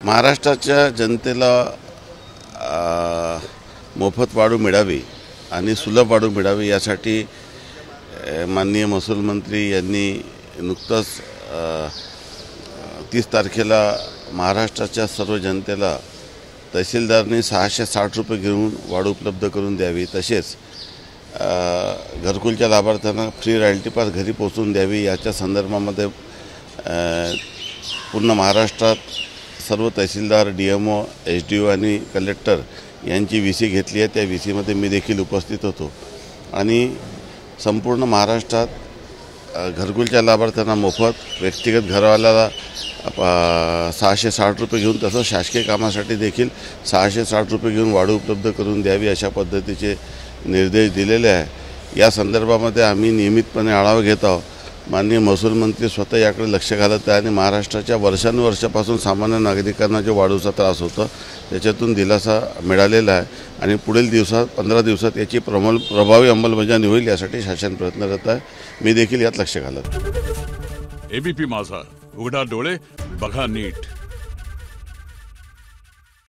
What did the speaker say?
महाराष्ट्राच्या जनतेला मोफत वाढू मिळावी आणि सुलभ वाढू मिळावी यासाठी माननीय महसूल मंत्री यांनी नुकतंच 30 तारखेला महाराष्ट्राच्या सर्व जनतेला तहसीलदारांनी 660 रुपये घेऊन वाढ उपलब्ध करून द्यावी, तसेच घरकुलच्या लाभार्थ्यांना फ्री रॉयल्टी पास घरी पोहोचून द्यावी याच्या संदर्भामध्ये पूर्ण महाराष्ट्रात सर्व तहसीलदार, DMO, SDO आणि कलेक्टर यांची VC घेतली आहे। त्या VCमध्ये मी देखील उपस्थित होतो आणि संपूर्ण महाराष्ट्रात घरकुलच्या लाभार्थ्यांना मोफत, व्यक्तिगत घरवाल्याला 660 रुपये घेऊन, तसंच शासकीय कामासाठी देखील 660 रुपये घेऊन वाढ उपलब्ध करून द्यावी अशा पद्धतीचे निर्देश दिलेले आहे। या संदर्भामध्ये आम्ही नियमितपणे आढावा घेत आहोत। माननीय महसूल मंत्री स्वतः याकडे लक्ष घालत आहे आणि महाराष्ट्राच्या वर्षानुवर्षापासून सामान्य नागरिकांना जो वाढूचा त्रास होता त्याच्यातून दिलासा मिळालेला आहे आणि पुढील 15 दिवसात याची प्रभावी अंमलबजावणी होईल यासाठी शासन प्रयत्नरत आहे। मी देखील यात लक्ष घालत आहे। ABP माझा, उघडा डोळे बघा नीट।